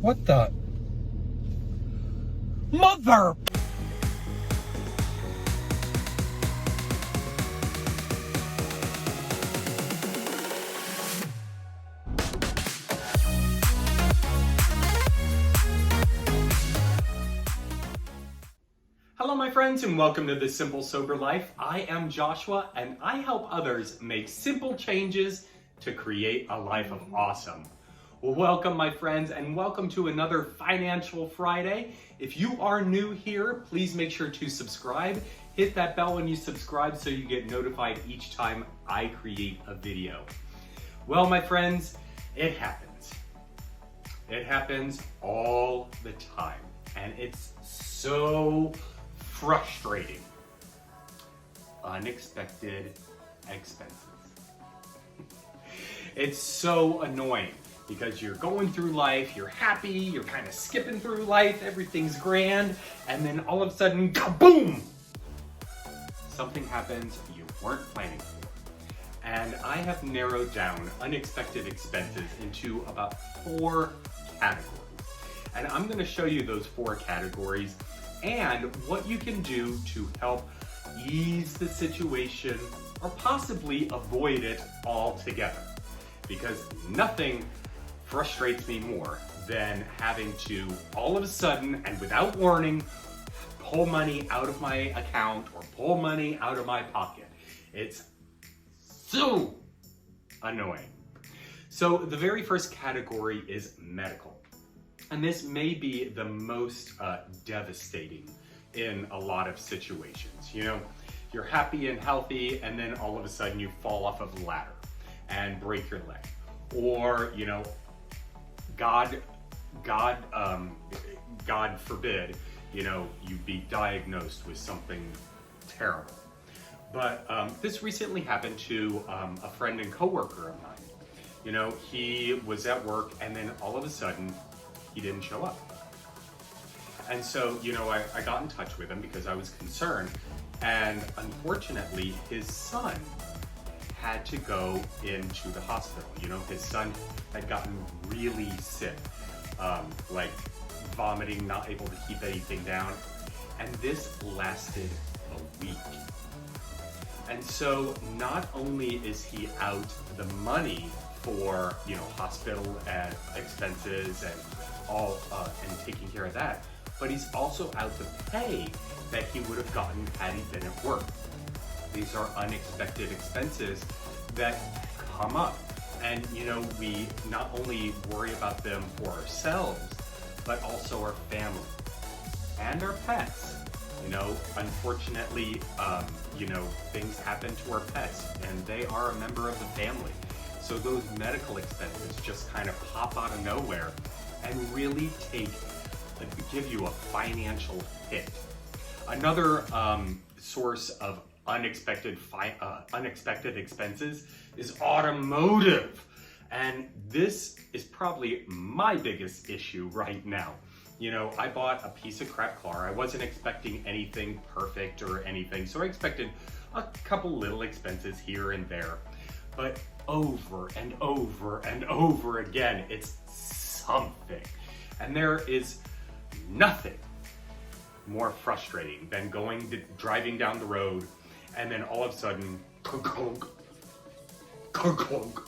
What the? Mother! Hello my friends and welcome to The Simple Sober Life. I am Joshua and I help others make simple changes to create a life of awesome. Welcome my friends and welcome to another Financial Friday. If you are new here, please make sure to subscribe. Hit that bell when you subscribe so you get notified each time I create a video. Well my friends, it happens. It happens all the time and it's so frustrating. Unexpected expenses. It's so annoying because you're going through life, you're happy, you're kind of skipping through life, everything's grand, and then all of a sudden, kaboom! Something happens you weren't planning for. And I have narrowed down unexpected expenses into about 4 categories. And I'm going to show you those 4 categories and what you can do to help ease the situation or possibly avoid it altogether. Because nothing frustrates me more than having to all of a sudden and without warning pull money out of my account or pull money out of my pocket. It's so annoying. So the very first category is medical. And this may be the most devastating in a lot of situations. You know, you're happy and healthy and then all of a sudden you fall off of the ladder and break your leg. Or, you know, God forbid, you know, you be diagnosed with something terrible. But this recently happened to a friend and coworker of mine. You know, he was at work and then all of a sudden he didn't show up. And so, you know, I got in touch with him because I was concerned. And unfortunately, his son had to go into the hospital. You know, his son had gotten really sick, like vomiting, not able to keep anything down. And this lasted a week. And so not only is he out the money for, you know, hospital and expenses and all, and taking care of that, but he's also out the pay that he would have gotten had he been at work. These are unexpected expenses that come up. And, you know, we not only worry about them for ourselves, but also our family and our pets. You know, unfortunately, you know, things happen to our pets and they are a member of the family. So those medical expenses just kind of pop out of nowhere and really give you a financial hit. Another source of unexpected expenses is automotive. And this is probably my biggest issue right now. You know, I bought a piece of crap car. I wasn't expecting anything perfect or anything, so I expected a couple little expenses here and there. But over and over and over again, it's something. And there is nothing more frustrating than driving down the road and then all of a sudden, clunk, clunk, clunk,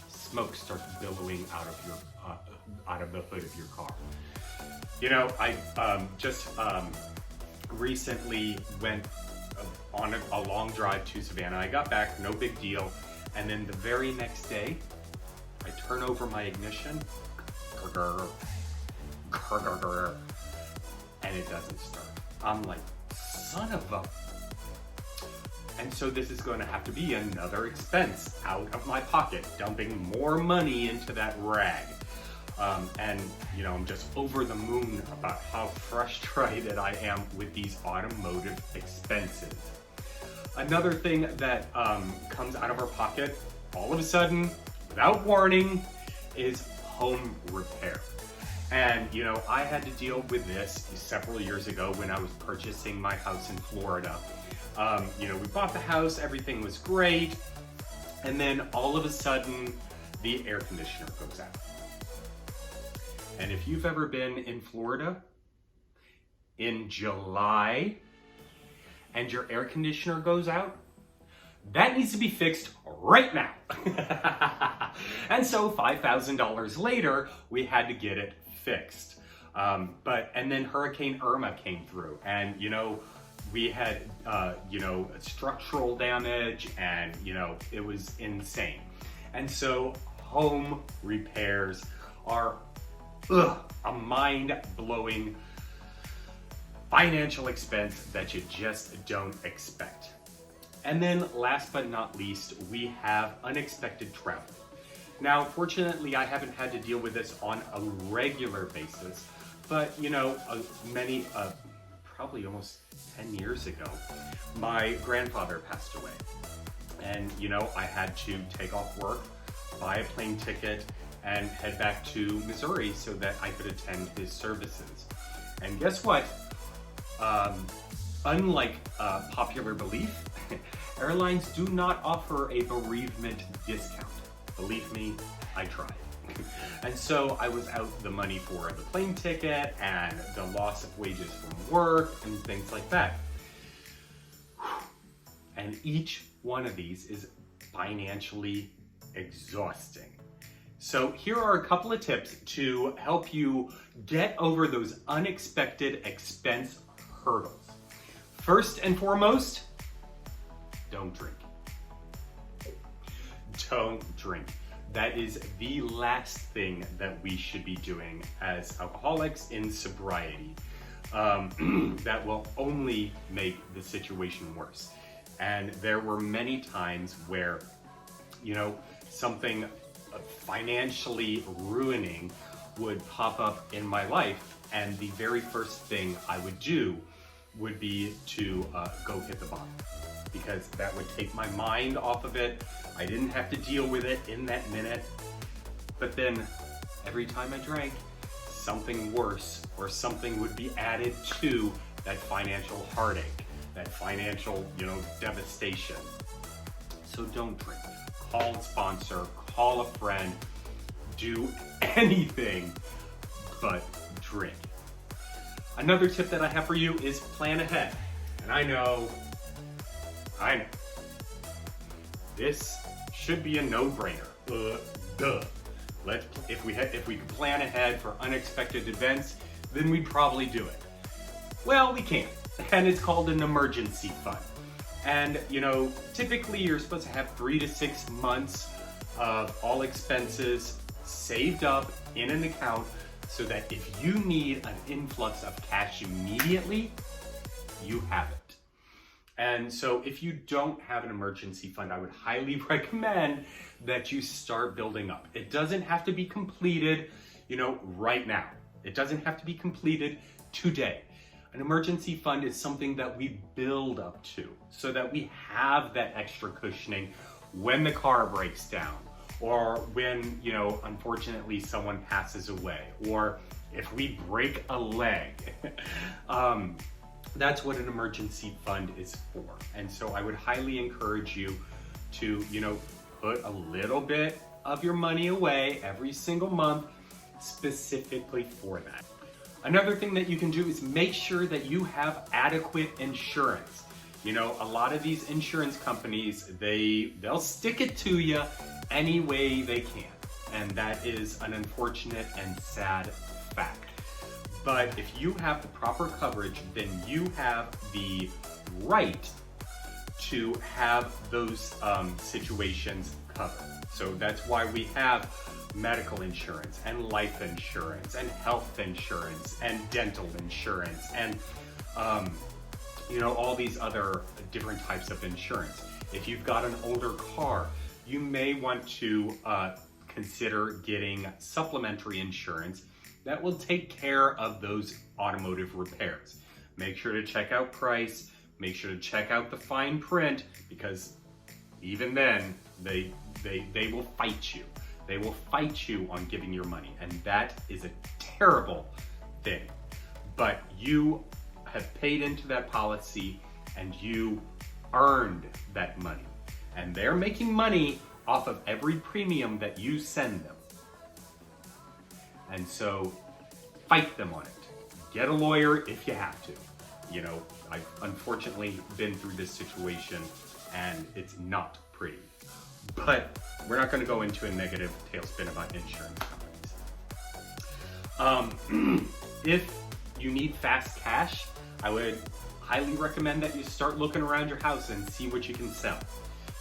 smoke starts billowing out of the hood of your car. You know, I just recently went on a long drive to Savannah. I got back, no big deal, and then the very next day, I turn over my ignition, and it doesn't start. I'm like, son of a... And so this is going to have to be another expense out of my pocket, dumping more money into that rag. And, you know, I'm just over the moon about how frustrated I am with these automotive expenses. Another thing that comes out of our pocket all of a sudden, without warning, is home repair. And, you know, I had to deal with this several years ago when I was purchasing my house in Florida. You know, we bought the house, everything was great. And then all of a sudden, the air conditioner goes out. And if you've ever been in Florida in July and your air conditioner goes out, that needs to be fixed right now. And so $5,000 later, we had to get it fixed. And then Hurricane Irma came through, and we had structural damage, and it was insane. And so home repairs are a mind-blowing financial expense that you just don't expect. And then last but not least, we have unexpected travel. Now, fortunately, I haven't had to deal with this on a regular basis, but probably almost 10 years ago, my grandfather passed away. And I had to take off work, buy a plane ticket, and head back to Missouri so that I could attend his services. And guess what? Unlike popular belief, airlines do not offer a bereavement discount. Believe me, I tried. And so I was out the money for the plane ticket and the loss of wages from work and things like that. And each one of these is financially exhausting. So here are a couple of tips to help you get over those unexpected expense hurdles. First and foremost, don't drink. Don't drink. That is the last thing that we should be doing as alcoholics in sobriety. That will only make the situation worse. And there were many times where, something financially ruining would pop up in my life, and the very first thing I would do would be to go hit the bottom, because that would take my mind off of it. I didn't have to deal with it in that minute. But then every time I drank, something worse or something would be added to that financial heartache, that financial, devastation. So don't drink. Call a sponsor, call a friend, do anything but drink. Another tip that I have for you is plan ahead. And I know, this should be a no-brainer. Duh. If we could plan ahead for unexpected events, then we'd probably do it. Well, we can't, and it's called an emergency fund. And typically you're supposed to have 3 to 6 months of all expenses saved up in an account, so that if you need an influx of cash immediately, you have it. And so if you don't have an emergency fund, I would highly recommend that you start building up. It doesn't have to be completed, right now. It doesn't have to be completed today. An emergency fund is something that we build up to, so that we have that extra cushioning when the car breaks down, or when, unfortunately someone passes away, or if we break a leg. That's what an emergency fund is for. And so I would highly encourage you to, put a little bit of your money away every single month specifically for that. Another thing that you can do is make sure that you have adequate insurance. A lot of these insurance companies, they'll stick it to you any way they can. And that is an unfortunate and sad fact. But if you have the proper coverage, then you have the right to have those situations covered. So that's why we have medical insurance and life insurance and health insurance and dental insurance and all these other different types of insurance. If you've got an older car, you may want to consider getting supplementary insurance that will take care of those automotive repairs. Make sure to check out price, make sure to check out the fine print, because even then, they will fight you. They will fight you on giving your money, and that is a terrible thing. But you have paid into that policy, and you earned that money. And they're making money off of every premium that you send them. And so fight them on it. Get a lawyer if you have to. You know, I've unfortunately been through this situation and it's not pretty. But we're not going to go into a negative tailspin about insurance companies. If you need fast cash, I would highly recommend that you start looking around your house and see what you can sell.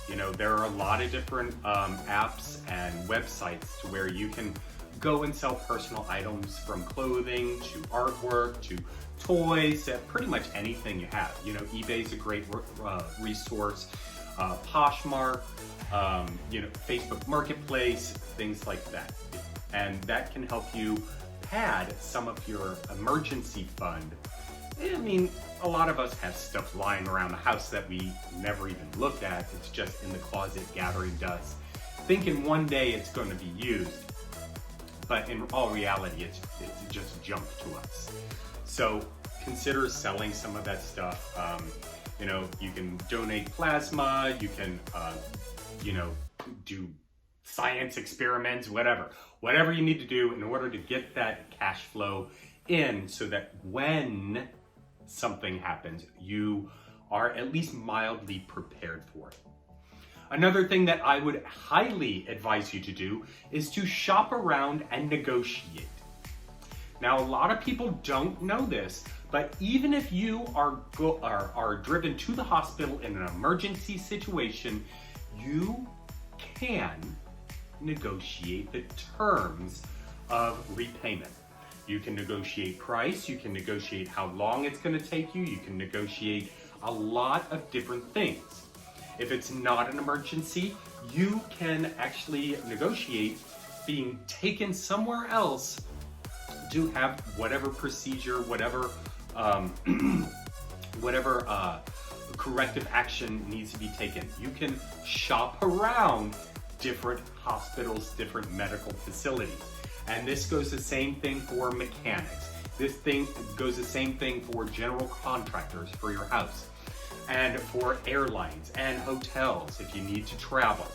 You know, there are a lot of different apps and websites to where you can go and sell personal items, from clothing to artwork to toys to pretty much anything you have. You know, eBay's a great resource, Poshmark, you know, Facebook Marketplace, things like that. And that can help you pad some of your emergency fund. I mean, a lot of us have stuff lying around the house that we never even looked at. It's just in the closet gathering dust, thinking one day it's going to be used. But in all reality, it's just junk to us. So consider selling some of that stuff. You know, you can donate plasma, you can, you know, do science experiments, whatever you need to do in order to get that cash flow in, so that when something happens, you are at least mildly prepared for it. Another thing that I would highly advise you to do is to shop around and negotiate. Now, a lot of people don't know this, but even if you are driven to the hospital in an emergency situation, you can negotiate the terms of repayment. You can negotiate price, you can negotiate how long it's going to take you, you can negotiate a lot of different things. If it's not an emergency, you can actually negotiate being taken somewhere else to have whatever procedure, whatever corrective action needs to be taken. You can shop around different hospitals, different medical facilities. And this goes the same thing for mechanics. This thing goes the same thing for general contractors for your house, and for airlines and hotels if you need to travel.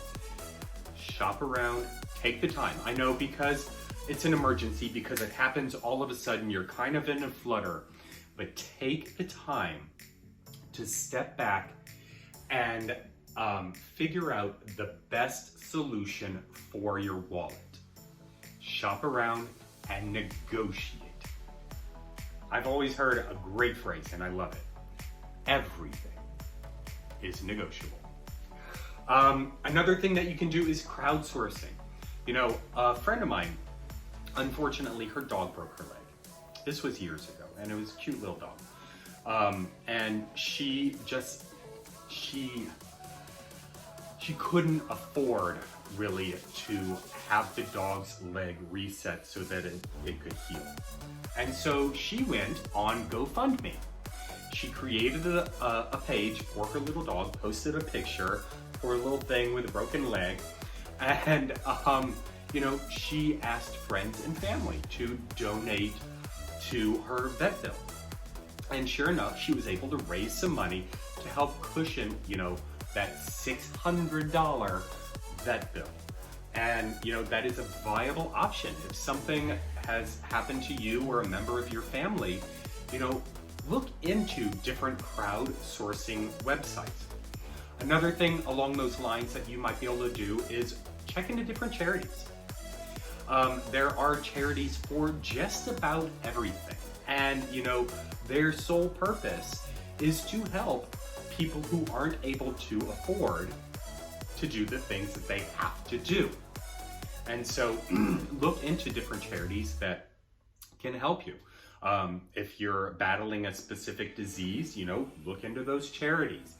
Shop around, take the time. I know, because it's an emergency, because it happens all of a sudden, you're kind of in a flutter, but take the time to step back and figure out the best solution for your wallet. Shop around and negotiate. I've always heard a great phrase, and I love it. Everything is negotiable. Another thing that you can do is crowdsourcing. You know, a friend of mine, unfortunately, her dog broke her leg. This was years ago, and it was a cute little dog. And she couldn't afford really to have the dog's leg reset so that it could heal. And so she went on GoFundMe. She created a page for her little dog, posted a picture for a little thing with a broken leg, and you know, she asked friends and family to donate to her vet bill. And sure enough, she was able to raise some money to help cushion, you know, that $600 vet bill. And you know, that is a viable option. If something has happened to you or a member of your family, you know, look into different crowdsourcing websites. Another thing along those lines that you might be able to do is check into different charities. There are charities for just about everything. And you know, their sole purpose is to help people who aren't able to afford to do the things that they have to do. And so look into different charities that can help you. If you're battling a specific disease, you know, look into those charities.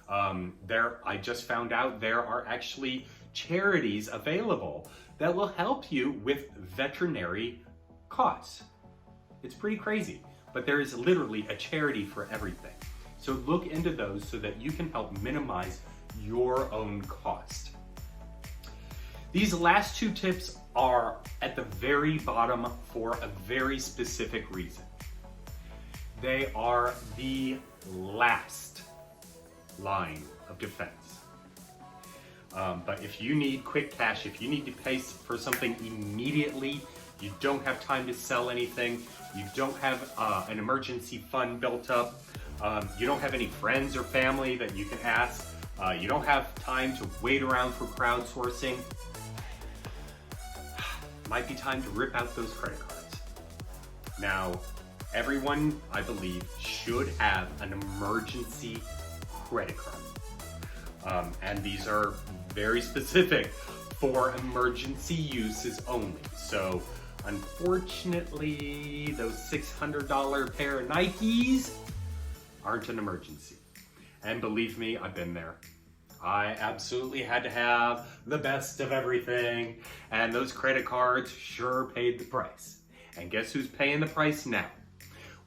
I just found out there are actually charities available that will help you with veterinary costs. It's pretty crazy, but there is literally a charity for everything. So look into those so that you can help minimize your own cost. These last two tips are at the very bottom for a very specific reason. They are the last line of defense. But if you need quick cash, if you need to pay for something immediately, you don't have time to sell anything, you don't have an emergency fund built up, you don't have any friends or family that you can ask, you don't have time to wait around for crowdsourcing, might be time to rip out those credit cards. Now, everyone, I believe, should have an emergency credit card. And these are very specific for emergency uses only. So, unfortunately, those $600 pair of Nikes aren't an emergency. And believe me, I've been there. I absolutely had to have the best of everything, and those credit cards sure paid the price. And guess who's paying the price now?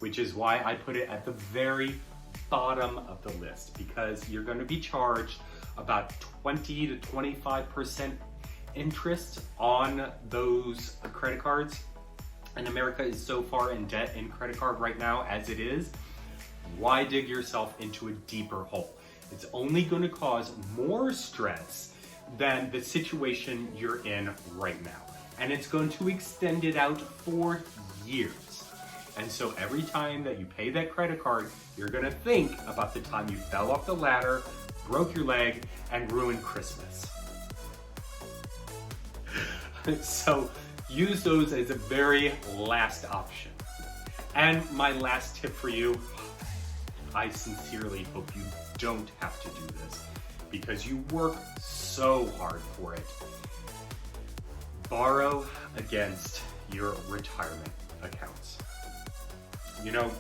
Which is why I put it at the very bottom of the list, because you're going to be charged about 20 to 25% interest on those credit cards. And America is so far in debt in credit card right now as it is. Why dig yourself into a deeper hole? It's only going to cause more stress than the situation you're in right now. And it's going to extend it out for years. And so every time that you pay that credit card, you're going to think about the time you fell off the ladder, broke your leg, and ruined Christmas. So use those as a very last option. And my last tip for you, I sincerely hope you don't have to do this because you work so hard for it. Borrow against your retirement accounts. You know,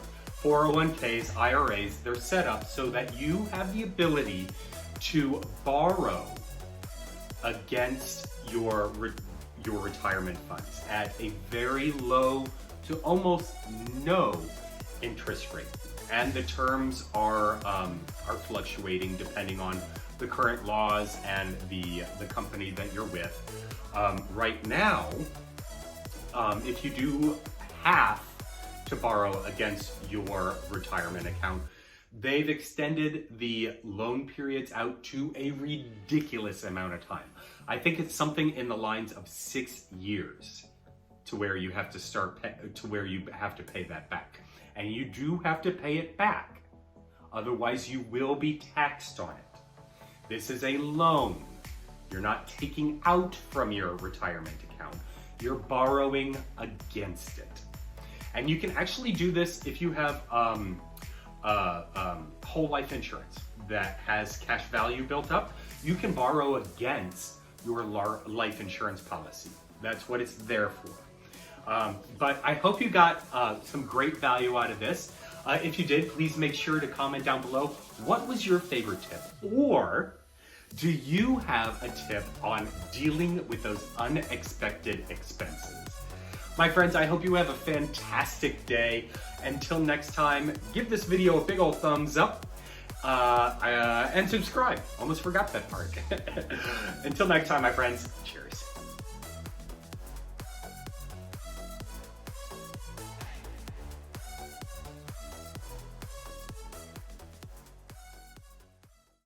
401ks, IRAs, they're set up so that you have the ability to borrow against your retirement funds at a very low to almost no interest rate. And the terms are fluctuating depending on the current laws and the company that you're with. Right now, if you do have to borrow against your retirement account, they've extended the loan periods out to a ridiculous amount of time. I think it's something in the lines of 6 years to where you have to pay that back. And you do have to pay it back. Otherwise, you will be taxed on it. This is a loan. You're not taking out from your retirement account. You're borrowing against it. And you can actually do this if you have whole life insurance that has cash value built up. You can borrow against your life insurance policy. That's what it's there for. But I hope you got some great value out of this. If you did, please make sure to comment down below. What was your favorite tip? Or do you have a tip on dealing with those unexpected expenses? My friends, I hope you have a fantastic day. Until next time, give this video a big old thumbs up and subscribe. Almost forgot that part. Until next time, my friends, cheers.